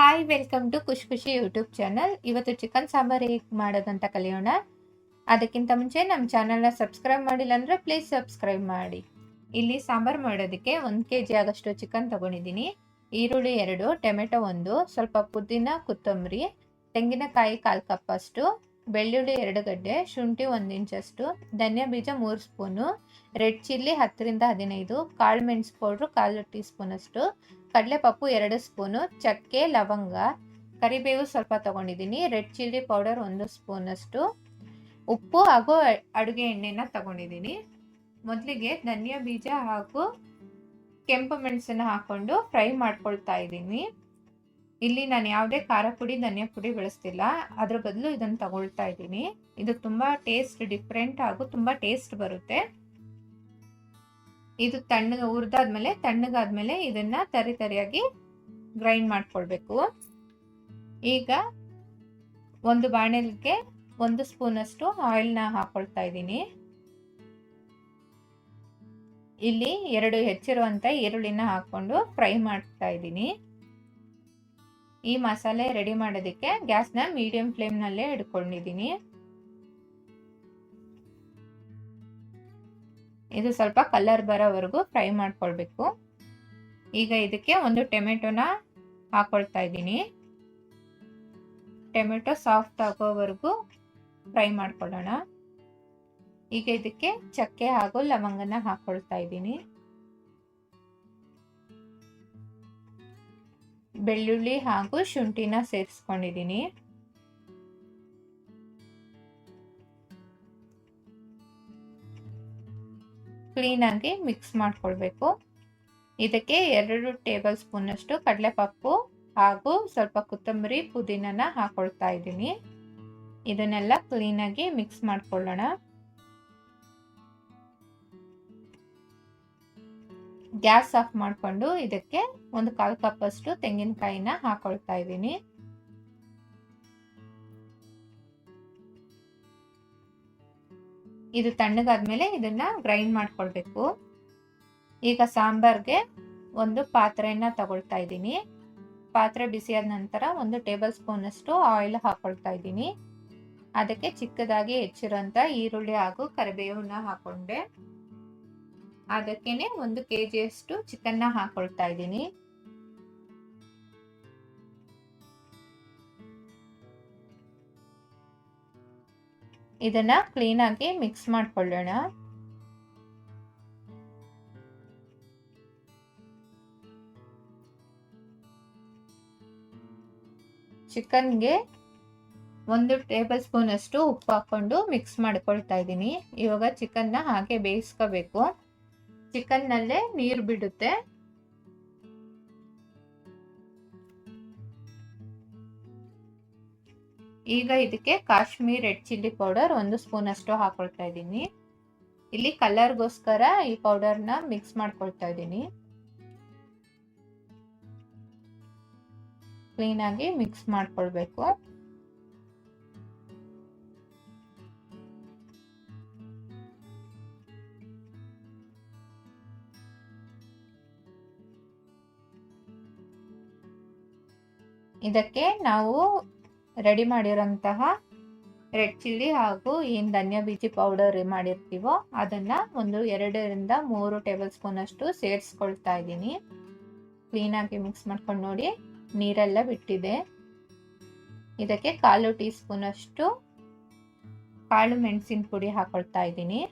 Hi welcome to ಖುಷಿ ಖುಷಿ YouTube channel. ಇವತ್ತು ಚಿಕನ್ ಸಾಂಬಾರ್ ಹೇಗೆ ಮಾಡೋದಂತ ಕಲಿಯೋಣ. ಅದಕ್ಕಿಂತ ಮುಂಚೆ ನಮ್ಮ ಚಾನಲ್ನ ಸಬ್ಸ್ಕ್ರೈಬ್ ಮಾಡಿಲ್ಲ ಅಂದರೆ ಪ್ಲೀಸ್ ಸಬ್ಸ್ಕ್ರೈಬ್ ಮಾಡಿ. ಇಲ್ಲಿ ಸಾಂಬಾರ್ ಮಾಡೋದಕ್ಕೆ 1 kg ಆಗಷ್ಟು ಚಿಕನ್ ತಗೊಂಡಿದ್ದೀನಿ. ಈರುಳ್ಳಿ 2, ಟೊಮೆಟೊ 1, ಸ್ವಲ್ಪ ಪುದೀನ, ಕೊತ್ತಂಬರಿ, ತೆಂಗಿನಕಾಯಿ 1/4 ಕಪ್ ಅಷ್ಟು, ಬೆಳ್ಳುಳ್ಳಿ 2 ಗಡ್ಡೆ, ಶುಂಠಿ 1 ಇಂಚಷ್ಟು, ಧನಿಯಾ ಬೀಜ 3 ಸ್ಪೂನು, ರೆಡ್ ಚಿಲ್ಲಿ 10ರಿಂದ 15, ಕಾಳು ಮೆಣಸು ಪೌಡ್ರು 1/4 ಟೀ ಸ್ಪೂನ್ ಅಷ್ಟು, ಕಡಲೆಪಪ್ಪು 2 ಸ್ಪೂನು, ಚಕ್ಕೆ, ಲವಂಗ, ಕರಿಬೇವು ಸ್ವಲ್ಪ ತಗೊಂಡಿದ್ದೀನಿ, ರೆಡ್ ಚಿಲ್ಲಿ ಪೌಡರ್ 1 ಸ್ಪೂನ್ ಅಷ್ಟು, ಉಪ್ಪು ಹಾಗೂ ಅಡುಗೆ ಎಣ್ಣೆನ ತಗೊಂಡಿದ್ದೀನಿ. ಮೊದಲಿಗೆ ಧನಿಯಾ ಬೀಜ ಹಾಗೂ ಕೆಂಪು ಮೆಣಸನ್ನ ಹಾಕೊಂಡು ಫ್ರೈ ಮಾಡ್ಕೊಳ್ತಾ ಇದ್ದೀನಿ. ಇಲ್ಲಿ ನಾನು ಯಾವುದೇ ಖಾರ ಪುಡಿ, ಧನಿಯಾ ಪುಡಿ ಬಳಸ್ತಿಲ್ಲ, ಅದ್ರ ಬದಲು ಇದನ್ನು ತಗೊಳ್ತಾ ಇದ್ದೀನಿ. ಇದು ತುಂಬಾ ಟೇಸ್ಟ್ ಡಿಫ್ರೆಂಟ್ ಹಾಗೂ ತುಂಬಾ ಟೇಸ್ಟ್ ಬರುತ್ತೆ. ಇದು ತಣ್ಣಗಾದ್ಮೇಲೆ ಇದನ್ನ ತರಿಯಾಗಿ ಗ್ರೈಂಡ್ ಮಾಡ್ಕೊಳ್ಬೇಕು. ಈಗ ಒಂದು ಬಾಣಲೆಗೆ 1 ಸ್ಪೂನ್ ಅಷ್ಟು ಆಯಿಲ್ನ ಹಾಕೊಳ್ತಾ ಇದ್ದೀನಿ. ಇಲ್ಲಿ 2 ಹೆಚ್ಚಿರುವಂತ ಈರುಳ್ಳಿನ ಹಾಕೊಂಡು ಫ್ರೈ ಮಾಡ್ತಾ ಇದ್ದೀನಿ. ಈ ಮಸಾಲೆ ರೆಡಿ ಮಾಡೋದಕ್ಕೆ ಗ್ಯಾಸ್ನ ಮೀಡಿಯಂ ಫ್ಲೇಮ್ ನಲ್ಲೇ ಇಟ್ಕೊಂಡಿದ್ದೀನಿ. ಇದು ಸ್ವಲ್ಪ ಕಲರ್ ಬರೋವರೆಗೂ ಫ್ರೈ ಮಾಡ್ಕೊಳ್ಬೇಕು. ಈಗ ಇದಕ್ಕೆ 1 ಟೊಮೆಟೊನ ಹಾಕೊಳ್ತಾ ಇದ್ದೀನಿ. ಟೊಮೆಟೊ ಸಾಫ್ಟ್ ಆಗೋವರೆಗೂ ಫ್ರೈ ಮಾಡ್ಕೊಳ್ಳೋಣ. ಈಗ ಇದಕ್ಕೆ ಚಕ್ಕೆ ಹಾಗೂ ಲವಂಗನ ಹಾಕೊಳ್ತಾ ಇದ್ದೀನಿ. ಬೆಳ್ಳುಳ್ಳಿ ಹಾಗೂ ಶುಂಠಿನ ಸೇರಿಸ್ಕೊಂಡಿದ್ದೀನಿ. ಕ್ಲೀನ್ ಆಗಿ ಮಿಕ್ಸ್ ಮಾಡ್ಕೊಳ್ಬೇಕು. ಇದಕ್ಕೆ 2 ಟೇಬಲ್ ಸ್ಪೂನ್ ಅಷ್ಟು ಕಡಲೆಪಪ್ಪು ಹಾಗೂ ಸ್ವಲ್ಪ ಕೊತ್ತಂಬರಿ, ಪುದೀನನ ಹಾಕೊಳ್ತಾ ಇದ್ದೀನಿ. ಇದನ್ನೆಲ್ಲ ಕ್ಲೀನ್ ಆಗಿ ಮಿಕ್ಸ್ ಮಾಡ್ಕೊಳ್ಳೋಣ. ಗ್ಯಾಸ್ ಆಫ್ ಮಾಡಿಕೊಂಡು ಇದಕ್ಕೆ 1/4 ಕಪ್ ಅಷ್ಟು ತೆಂಗಿನಕಾಯಿನ ಹಾಕೊಳ್ತಾ ಇದ್ದೀನಿ. ಇದು ತಣ್ಣಗಾದ್ಮೇಲೆ ಇದನ್ನ ಗ್ರೈಂಡ್ ಮಾಡ್ಕೊಳ್ಬೇಕು. ಈಗ ಸಾಂಬಾರ್ಗೆ ಒಂದು ಪಾತ್ರೆಯನ್ನ ತಗೊಳ್ತಾ ಇದ್ದೀನಿ. ಪಾತ್ರೆ ಬಿಸಿಯಾದ ನಂತರ 1 ಟೇಬಲ್ ಸ್ಪೂನ್ ಅಷ್ಟು ಆಯಿಲ್ ಹಾಕೊಳ್ತಾ ಇದ್ದೀನಿ. ಅದಕ್ಕೆ ಚಿಕ್ಕದಾಗಿ ಹೆಚ್ಚಿರುವಂತ ಈರುಳ್ಳಿ ಹಾಗೂ ಕರಿಬೇವನ್ನ ಹಾಕೊಂಡೆ. ಅದಕ್ಕೇನೆ 1 kg ಅಷ್ಟು ಚಿಕನ್ನ ಹಾಕೊಳ್ತಾ ಇದ್ದೀನಿ. ಇದನ್ನ ಕ್ಲೀನ್ ಆಗಿ ಮಿಕ್ಸ್ ಮಾಡ್ಕೊಳ್ಳೋಣ. ಚಿಕನ್ಗೆ 1 ಟೇಬಲ್ ಸ್ಪೂನ್ ಅಷ್ಟು ಉಪ್ಪು ಹಾಕೊಂಡು ಮಿಕ್ಸ್ ಮಾಡ್ಕೊಳ್ತಾ ಇದ್ದೀನಿ. ಇವಾಗ ಚಿಕನ್ನ ಹಾಗೆ ಬೇಯಿಸ್ಕೋಬೇಕು. ಚಿಕನ್ ನಲ್ಲೇ ನೀರು ಬಿಡುತ್ತೆ. ಈಗ ಇದಕ್ಕೆ Kashmir red chilli powder 1 spoon ಅಷ್ಟು ಹಾಕೊಳ್ತಾ ಇದ್ದೀನಿ. ಇಲ್ಲಿ ಕಲರ್ಗೋಸ್ಕರ ಈ ಪೌಡರ್ನ ಮಿಕ್ಸ್ ಮಾಡ್ಕೊಳ್ತಾ ಇದ್ದೀನಿ. ಕ್ಲೀನ್ ಆಗಿ ಮಿಕ್ಸ್ ಮಾಡ್ಕೊಳ್ಬೇಕು. ಇದಕ್ಕೆ ನಾವು ರೆಡಿ ಮಾಡಿರೋಂತಹ ರೆಡ್ ಚಿಲ್ಲಿ ಹಾಗೂ ಏನು ಧನಿಯಾ ಬೀಜ ಪೌಡರ್ ಮಾಡಿರ್ತೀವೋ ಅದನ್ನ 2 ರಿಂದ 3 ಟೇಬಲ್ ಸ್ಪೂನ್ ಅಷ್ಟು ಸೇರಿಸ್ಕೊಳ್ತಾ ಇದ್ದೀನಿ. ಕ್ಲೀನ್ ಆಗಿ ಮಿಕ್ಸ್ ಮಾಡ್ಕೊಂಡು ನೋಡಿ, ನೀರೆಲ್ಲ ಬಿಟ್ಟಿದೆ. ಇದಕ್ಕೆ 1/4 ಟೀ ಸ್ಪೂನ್ ಅಷ್ಟು ಕಾಳು ಮೆಣಸಿನ ಪುಡಿ ಹಾಕೊಳ್ತಾ ಇದ್ದೀನಿ.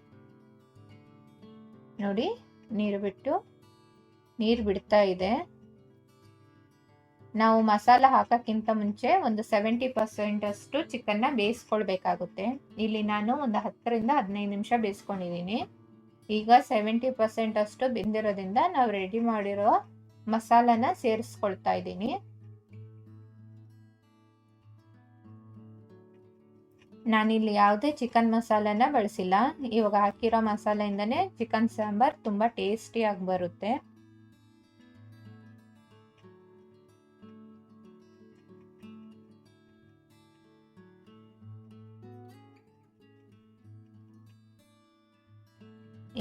ನೋಡಿ, ನೀರು ಬಿಡ್ತಾ ಇದೆ. ನಾವು ಮಸಾಲ ಹಾಕಕ್ಕಿಂತ ಮುಂಚೆ ಒಂದು 70% ಅಷ್ಟು ಚಿಕನ್ನ ಬೇಯಿಸ್ಕೊಳ್ಬೇಕಾಗುತ್ತೆ. ಇಲ್ಲಿ ನಾನು ಒಂದು 10 ರಿಂದ 15 ನಿಮಿಷ ಬೇಯಿಸ್ಕೊಂಡಿದ್ದೀನಿ. ಈಗ 70% ಅಷ್ಟು ಬೆಂದಿರೋದ್ರಿಂದ ನಾವು ರೆಡಿ ಮಾಡಿರೋ ಮಸಾಲಾನ ಸೇರಿಸ್ಕೊಳ್ತಾ ಇದ್ದೀನಿ. ನಾನಿಲ್ಲಿ ಯಾವುದೇ ಚಿಕನ್ ಮಸಾಲಾನ ಬಳಸಿಲ್ಲ. ಇವಾಗ ಹಾಕಿರೋ ಮಸಾಲೆಯಿಂದನೇ ಚಿಕನ್ ಸಾಂಬಾರ್ ತುಂಬಾ ಟೇಸ್ಟಿಯಾಗಿ ಬರುತ್ತೆ.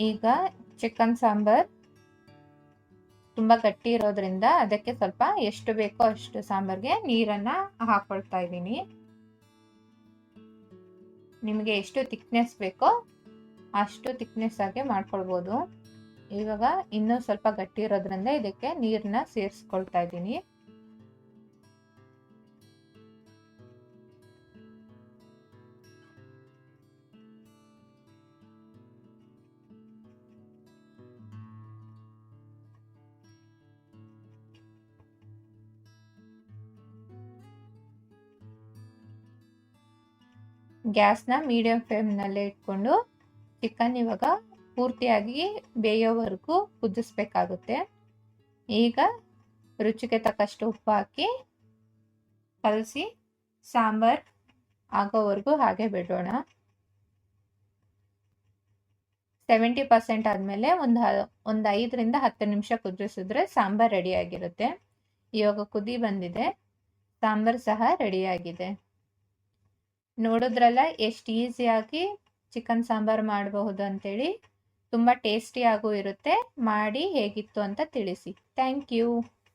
ಈಗ ಚಿಕನ್ ಸಾಂಬಾರ್ ತುಂಬ ಗಟ್ಟಿ ಇರೋದ್ರಿಂದ ಅದಕ್ಕೆ ಸ್ವಲ್ಪ ಎಷ್ಟು ಬೇಕೋ ಅಷ್ಟು ಸಾಂಬಾರ್ಗೆ ನೀರನ್ನು ಹಾಕೊಳ್ತಾ ಇದ್ದೀನಿ. ನಿಮಗೆ ಎಷ್ಟು ಥಿಕ್ನೆಸ್ ಬೇಕೋ ಅಷ್ಟು ಥಿಕ್ನೆಸ್ ಆಗಿ ಮಾಡ್ಕೊಳ್ಬೋದು. ಇವಾಗ ಇನ್ನೂ ಸ್ವಲ್ಪ ಗಟ್ಟಿ ಇರೋದ್ರಿಂದ ಇದಕ್ಕೆ ನೀರನ್ನ ಸೇರಿಸ್ಕೊಳ್ತಾ ಇದ್ದೀನಿ. ಗ್ಯಾಸ್ನ ಮೀಡಿಯಂ ಫ್ಲೇಮ್ನಲ್ಲೇ ಇಟ್ಕೊಂಡು ಚಿಕನ್ ಇವಾಗ ಪೂರ್ತಿಯಾಗಿ ಬೇಯೋವರೆಗೂ ಕುದಿಸ್ಬೇಕಾಗುತ್ತೆ. ಈಗ ರುಚಿಗೆ ತಕ್ಕಷ್ಟು ಉಪ್ಪು ಹಾಕಿ ಕಲಸಿ ಸಾಂಬಾರ್ ಆಗೋವರೆಗೂ ಹಾಗೆ ಬಿಡೋಣ. 70% ಆದಮೇಲೆ ಒಂದು 5 ರಿಂದ 10 ನಿಮಿಷ ಕುದಿಸಿದ್ರೆ ಸಾಂಬಾರ್ ರೆಡಿಯಾಗಿರುತ್ತೆ. ಇವಾಗ ಕುದಿ ಬಂದಿದೆ, ಸಾಂಬಾರ್ ಸಹ ರೆಡಿಯಾಗಿದೆ. ನೋಡಿದ್ರಲ್ಲ ಎಷ್ಟು ಈಸಿಯಾಗಿ ಚಿಕನ್ ಸಾಂಬಾರ್ ಮಾಡಬಹುದು ಅಂತೇಳಿ. ತುಂಬ ಟೇಸ್ಟಿಯಾಗೂ ಇರುತ್ತೆ. ಮಾಡಿ ಹೇಗಿತ್ತು ಅಂತ ತಿಳಿಸಿ. Thank you.